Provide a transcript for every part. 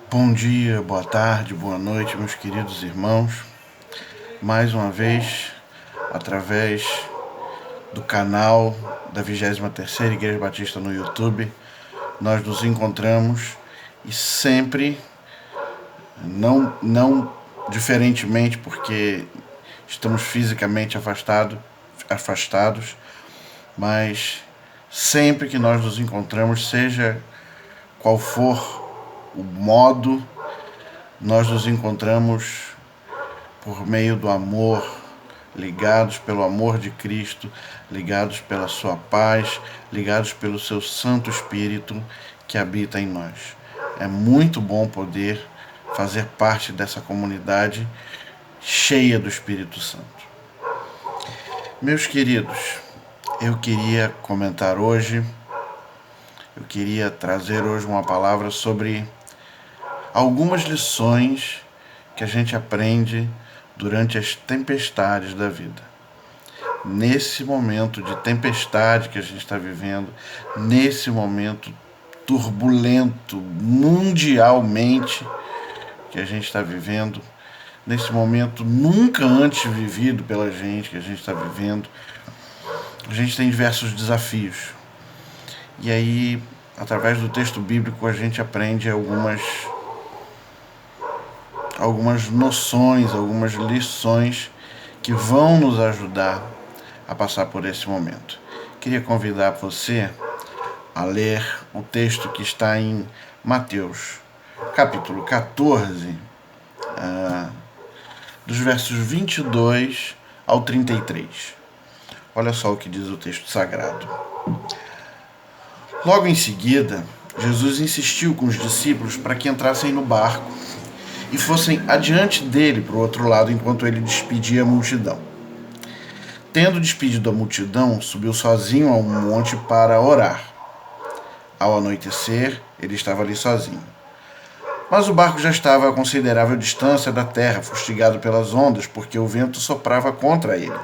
Bom dia, boa tarde, boa noite, meus queridos irmãos. Mais uma vez, através do canal da 23ª Igreja Batista no YouTube, nós nos encontramos e sempre, não diferentemente porque estamos fisicamente afastados, mas sempre que nós nos encontramos, seja qual for o modo, nós nos encontramos por meio do amor, ligados pelo amor de Cristo, ligados pela sua paz, ligados pelo seu Santo Espírito que habita em nós. É muito bom poder fazer parte dessa comunidade cheia do Espírito Santo. Meus queridos, eu queria trazer hoje uma palavra sobre algumas lições que a gente aprende durante as tempestades da vida. Nesse momento de tempestade que a gente está vivendo, nesse momento turbulento mundialmente que a gente está vivendo, nesse momento nunca antes vivido pela gente que a gente está vivendo, a gente tem diversos desafios. E aí, através do texto bíblico, a gente aprende algumas noções, algumas lições que vão nos ajudar a passar por esse momento. Queria convidar você a ler o texto que está em Mateus, capítulo 14, dos versos 22 ao 33. Olha só o que diz o texto sagrado. Logo em seguida, Jesus insistiu com os discípulos para que entrassem no barco e fossem adiante dele para o outro lado enquanto ele despedia a multidão. Tendo despedido a multidão, subiu sozinho a um monte para orar. Ao anoitecer, ele estava ali sozinho. Mas o barco já estava a considerável distância da terra, fustigado pelas ondas, porque o vento soprava contra ele.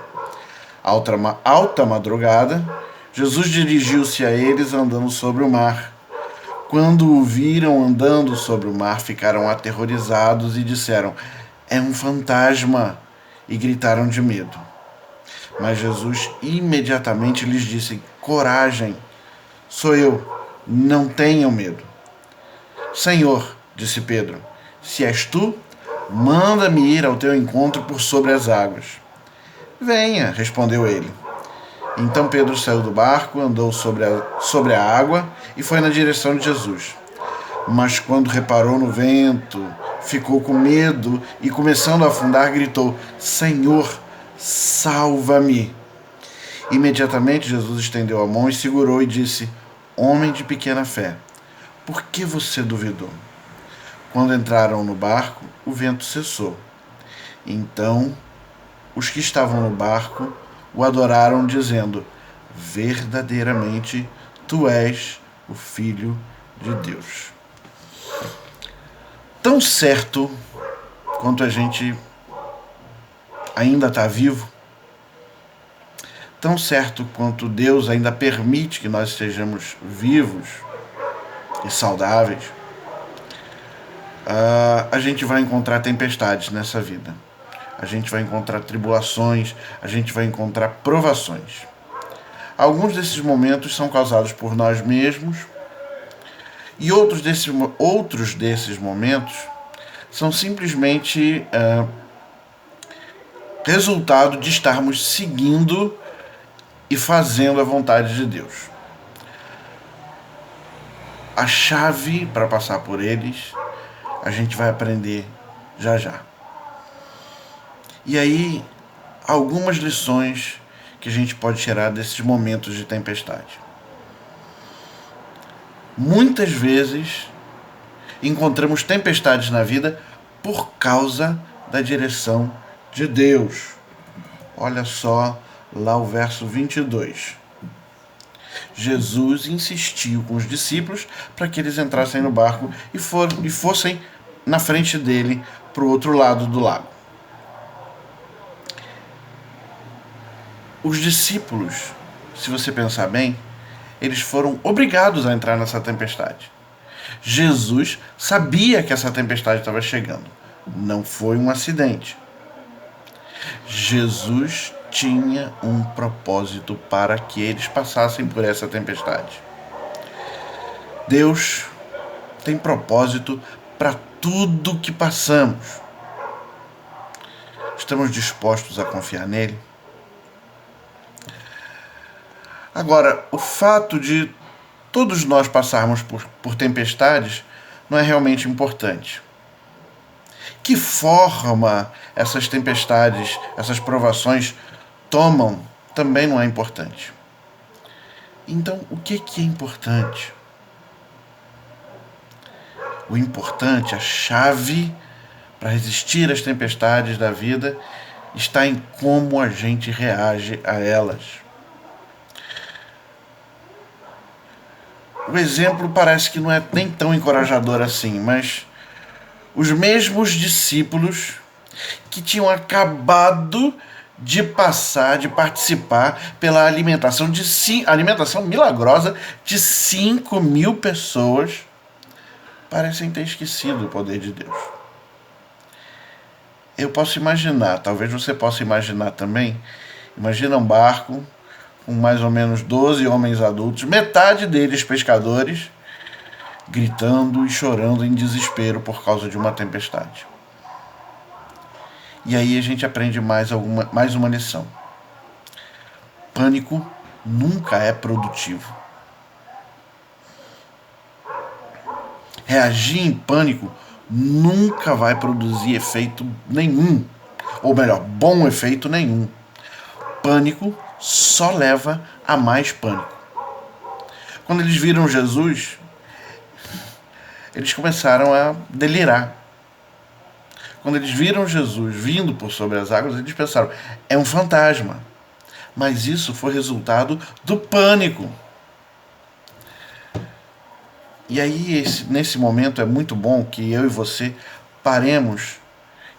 Alta madrugada, Jesus dirigiu-se a eles andando sobre o mar. Quando o viram andando sobre o mar, ficaram aterrorizados e disseram: "É um fantasma!" e gritaram de medo. Mas Jesus imediatamente lhes disse: "Coragem, sou eu, não tenham medo." "Senhor", disse Pedro, "se és tu, manda-me ir ao teu encontro por sobre as águas." "Venha", respondeu ele. Então Pedro saiu do barco, andou sobre a água e foi na direção de Jesus. Mas quando reparou no vento, ficou com medo e, começando a afundar, gritou: "Senhor, salva-me!" Imediatamente Jesus estendeu a mão e segurou e disse: "Homem de pequena fé, por que você duvidou?" Quando entraram no barco, o vento cessou. Então os que estavam no barco o adoraram, dizendo: "Verdadeiramente, tu és o Filho de Deus." Tão certo quanto a gente ainda está vivo, tão certo quanto Deus ainda permite que nós estejamos vivos e saudáveis, a gente vai encontrar tempestades nessa vida. A gente vai encontrar tribulações, a gente vai encontrar provações. Alguns desses momentos são causados por nós mesmos e outros desses momentos são simplesmente resultado de estarmos seguindo e fazendo a vontade de Deus. A chave para passar por eles, a gente vai aprender já já. E aí, algumas lições que a gente pode tirar desses momentos de tempestade. Muitas vezes encontramos tempestades na vida por causa da direção de Deus. Olha só lá o verso 22. Jesus insistiu com os discípulos para que eles entrassem no barco e fossem na frente dele para o outro lado do lago. Os discípulos, se você pensar bem, eles foram obrigados a entrar nessa tempestade. Jesus sabia que essa tempestade estava chegando. Não foi um acidente. Jesus tinha um propósito para que eles passassem por essa tempestade. Deus tem propósito para tudo que passamos. Estamos dispostos a confiar nele? Agora, o fato de todos nós passarmos por tempestades não é realmente importante. Que forma essas tempestades, essas provações tomam, também não é importante. Então, o que é importante? O importante, a chave para resistir às tempestades da vida, está em como a gente reage a elas. O exemplo parece que não é nem tão encorajador assim, mas os mesmos discípulos que tinham acabado de participar pela alimentação milagrosa de 5.000 pessoas, parecem ter esquecido o poder de Deus. Eu posso imaginar, talvez você possa imaginar também, imagina um barco com mais ou menos 12 homens adultos, metade deles pescadores, gritando e chorando em desespero por causa de uma tempestade. E aí a gente aprende mais uma lição. Pânico nunca é produtivo. Reagir em pânico nunca vai produzir efeito nenhum. Ou melhor, bom efeito nenhum. Pânico só leva a mais pânico. Quando eles viram Jesus, eles começaram a delirar. Quando eles viram Jesus vindo por sobre as águas, eles pensaram, é um fantasma. Mas isso foi resultado do pânico. E aí, nesse momento, é muito bom que eu e você paremos.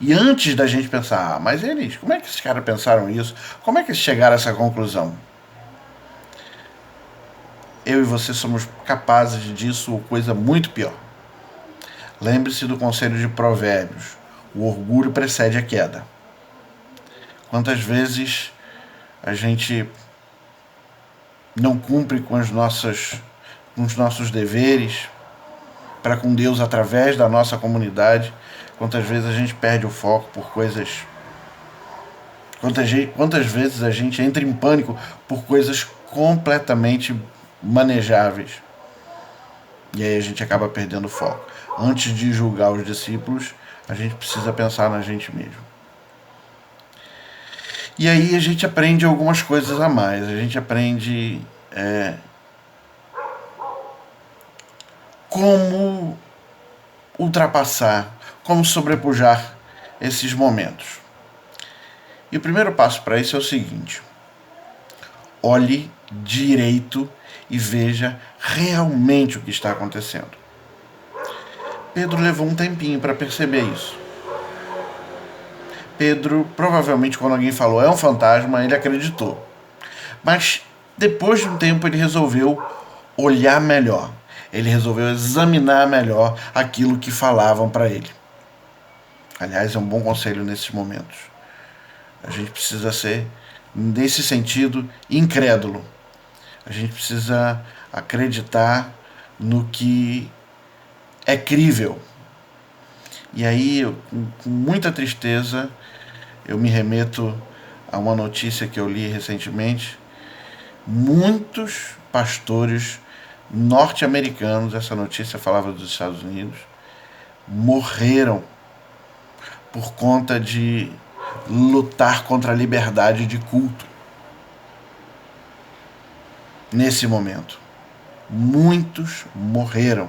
E antes da gente pensar, mas eles, como é que esses caras pensaram isso? Como é que eles chegaram a essa conclusão? Eu e você somos capazes disso ou coisa muito pior. Lembre-se do conselho de Provérbios. O orgulho precede a queda. Quantas vezes a gente não cumpre com os nossos deveres para com Deus através da nossa comunidade? Quantas vezes a gente perde o foco por coisas... Quantas vezes a gente entra em pânico por coisas completamente manejáveis? E aí a gente acaba perdendo o foco. Antes de julgar os discípulos, a gente precisa pensar na gente mesmo. E aí a gente aprende algumas coisas a mais. A gente aprende como ultrapassar, como sobrepujar esses momentos. E o primeiro passo para isso é o seguinte: olhe direito e veja realmente o que está acontecendo. Pedro levou um tempinho para perceber isso. Pedro, provavelmente, quando alguém falou é um fantasma, ele acreditou. Mas depois de um tempo ele resolveu olhar melhor. Ele resolveu examinar melhor aquilo que falavam para ele. Aliás, é um bom conselho nesses momentos. A gente precisa ser, nesse sentido, incrédulo. A gente precisa acreditar no que é crível. E aí, com muita tristeza, eu me remeto a uma notícia que eu li recentemente. Muitos pastores norte-americanos, essa notícia falava dos Estados Unidos, morreram por conta de lutar contra a liberdade de culto. Nesse momento, muitos morreram.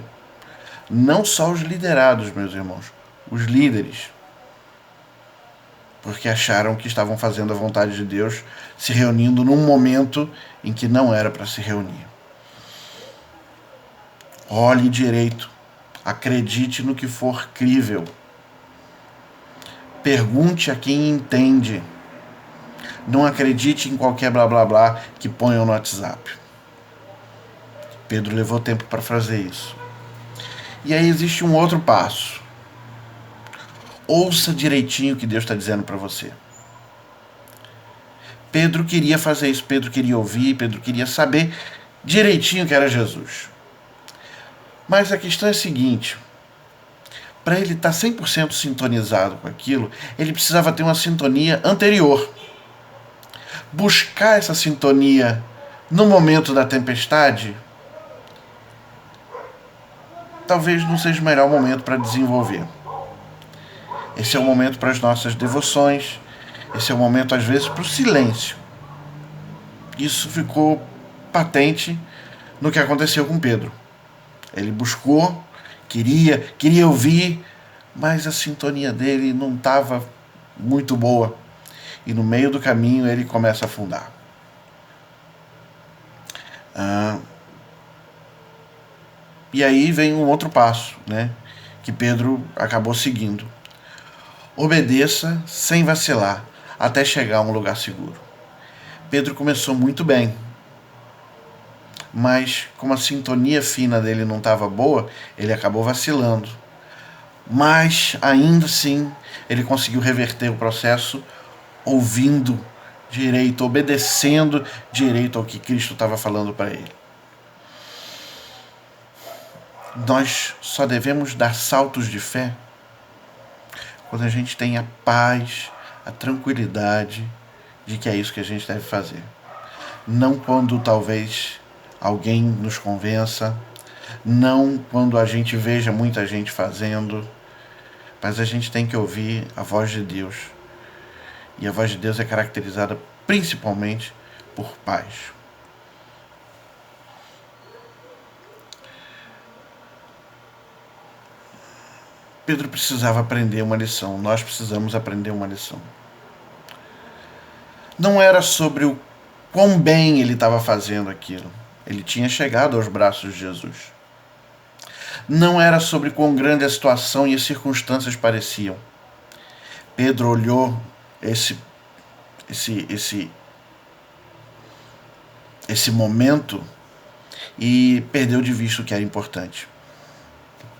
Não só os liderados, meus irmãos, os líderes, porque acharam que estavam fazendo a vontade de Deus, se reunindo num momento em que não era para se reunir. Olhe direito, acredite no que for crível. Pergunte a quem entende. Não acredite em qualquer blá blá blá que ponham no WhatsApp. Pedro levou tempo para fazer isso. E aí existe um outro passo. Ouça direitinho o que Deus está dizendo para você. Pedro queria fazer isso, Pedro queria ouvir, Pedro queria saber direitinho que era Jesus. Mas a questão é a seguinte: para ele estar 100% sintonizado com aquilo, ele precisava ter uma sintonia anterior. Buscar essa sintonia no momento da tempestade talvez não seja o melhor momento para desenvolver. Esse é o momento para as nossas devoções, esse é o momento às vezes para o silêncio. Isso ficou patente no que aconteceu com Pedro. Ele buscou, queria ouvir, mas a sintonia dele não estava muito boa. E no meio do caminho ele começa a afundar. E aí vem um outro passo, né, que Pedro acabou seguindo. Obedeça sem vacilar até chegar a um lugar seguro. Pedro começou muito bem, mas como a sintonia fina dele não estava boa, ele acabou vacilando. Mas ainda assim ele conseguiu reverter o processo ouvindo direito, obedecendo direito ao que Cristo estava falando para ele. Nós só devemos dar saltos de fé quando a gente tem a paz, a tranquilidade de que é isso que a gente deve fazer. Não quando talvez alguém nos convença, não quando a gente veja muita gente fazendo, mas a gente tem que ouvir a voz de Deus. E a voz de Deus é caracterizada principalmente por paz. Pedro precisava aprender uma lição, nós precisamos aprender uma lição. Não era sobre o quão bem ele estava fazendo aquilo. Ele tinha chegado aos braços de Jesus. Não era sobre quão grande a situação e as circunstâncias pareciam. Pedro olhou esse momento e perdeu de vista o que era importante.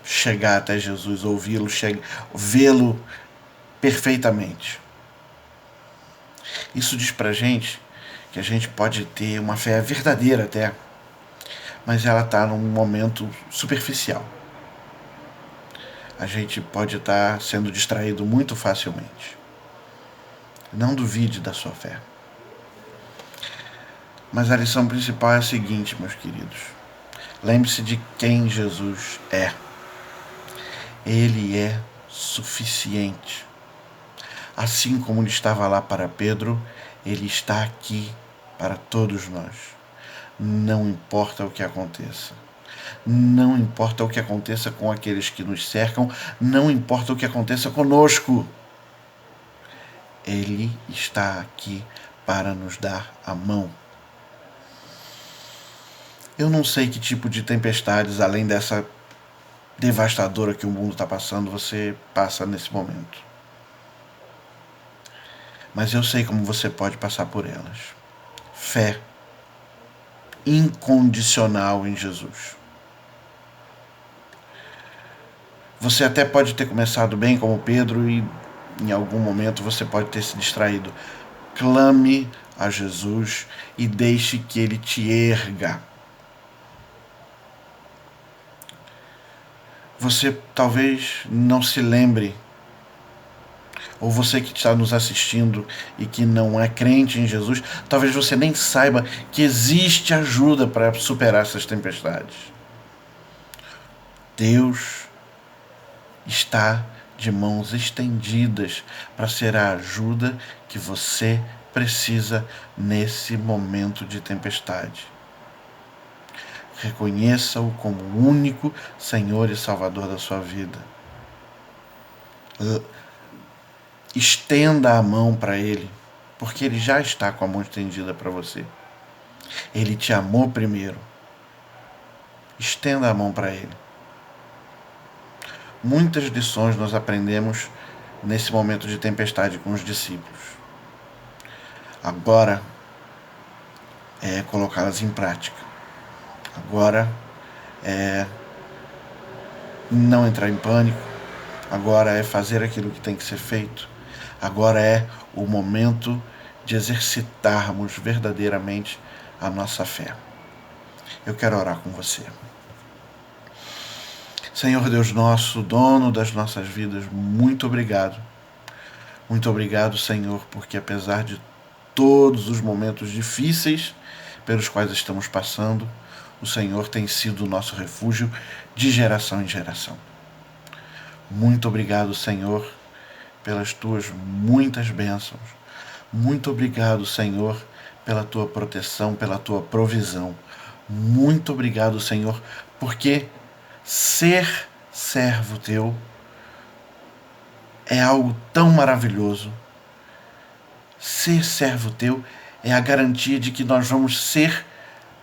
Chegar até Jesus, ouvi-lo, vê-lo perfeitamente. Isso diz pra gente que a gente pode ter uma fé verdadeira até, mas ela está num momento superficial. A gente pode estar sendo distraído muito facilmente. Não duvide da sua fé. Mas a lição principal é a seguinte, meus queridos. Lembre-se de quem Jesus é. Ele é suficiente. Assim como ele estava lá para Pedro, ele está aqui para todos nós. Não importa o que aconteça. Não importa o que aconteça com aqueles que nos cercam, não importa o que aconteça conosco. Ele está aqui para nos dar a mão. Eu não sei que tipo de tempestades, além dessa devastadora que o mundo está passando, você passa nesse momento. Mas eu sei como você pode passar por elas. Fé incondicional em Jesus. Você até pode ter começado bem como Pedro e em algum momento você pode ter se distraído. Clame a Jesus e deixe que ele te erga. Você talvez não se lembre, ou você que está nos assistindo e que não é crente em Jesus, talvez você nem saiba que existe ajuda para superar essas tempestades. Deus está de mãos estendidas para ser a ajuda que você precisa nesse momento de tempestade. Reconheça-o como o único Senhor e Salvador da sua vida. Estenda a mão para Ele, porque Ele já está com a mão estendida para você. Ele te amou primeiro. Estenda a mão para Ele. Muitas lições nós aprendemos nesse momento de tempestade com os discípulos. Agora é colocá-las em prática. Agora é não entrar em pânico, agora é fazer aquilo que tem que ser feito, agora é o momento de exercitarmos verdadeiramente a nossa fé. Eu quero orar com você. Senhor Deus nosso, dono das nossas vidas, muito obrigado. Muito obrigado, Senhor, porque apesar de todos os momentos difíceis pelos quais estamos passando, o Senhor tem sido o nosso refúgio de geração em geração. Muito obrigado, Senhor, pelas tuas muitas bênçãos. Muito obrigado, Senhor, pela tua proteção, pela tua provisão. Muito obrigado, Senhor, porque ser servo teu é algo tão maravilhoso. Ser servo teu é a garantia de que nós vamos ser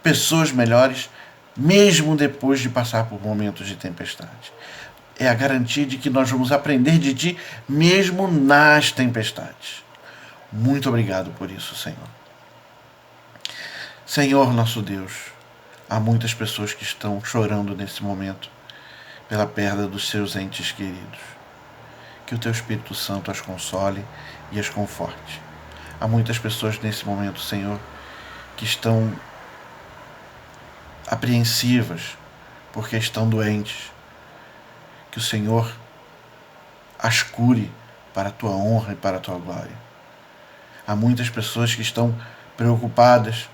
pessoas melhores, mesmo depois de passar por momentos de tempestade. É a garantia de que nós vamos aprender de ti, mesmo nas tempestades. Muito obrigado por isso, Senhor. Senhor nosso Deus, há muitas pessoas que estão chorando nesse momento pela perda dos seus entes queridos. Que o teu Espírito Santo as console e as conforte. Há muitas pessoas nesse momento, Senhor, que estão apreensivas porque estão doentes. Que o Senhor as cure para a tua honra e para a tua glória. Há muitas pessoas que estão preocupadas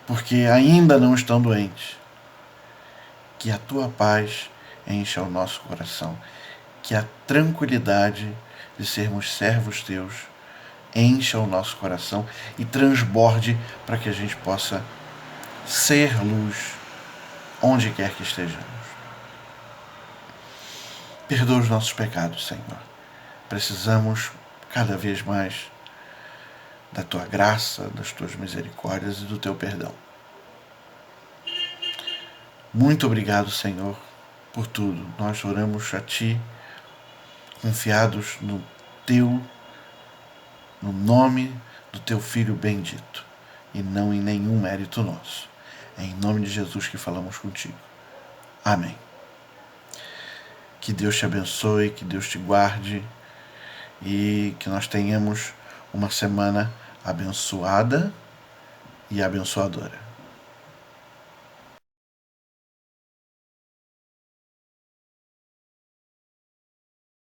porque ainda não estão doentes. Que a tua paz encha o nosso coração. Que a tranquilidade de sermos servos teus encha o nosso coração e transborde para que a gente possa ser luz onde quer que estejamos. Perdoa os nossos pecados, Senhor. Precisamos cada vez mais da tua graça, das tuas misericórdias e do teu perdão. Muito obrigado, Senhor, por tudo. Nós oramos a ti, confiados no nome do teu Filho bendito, e não em nenhum mérito nosso. É em nome de Jesus que falamos contigo. Amém. Que Deus te abençoe, que Deus te guarde e que nós tenhamos uma semana abençoada e abençoadora.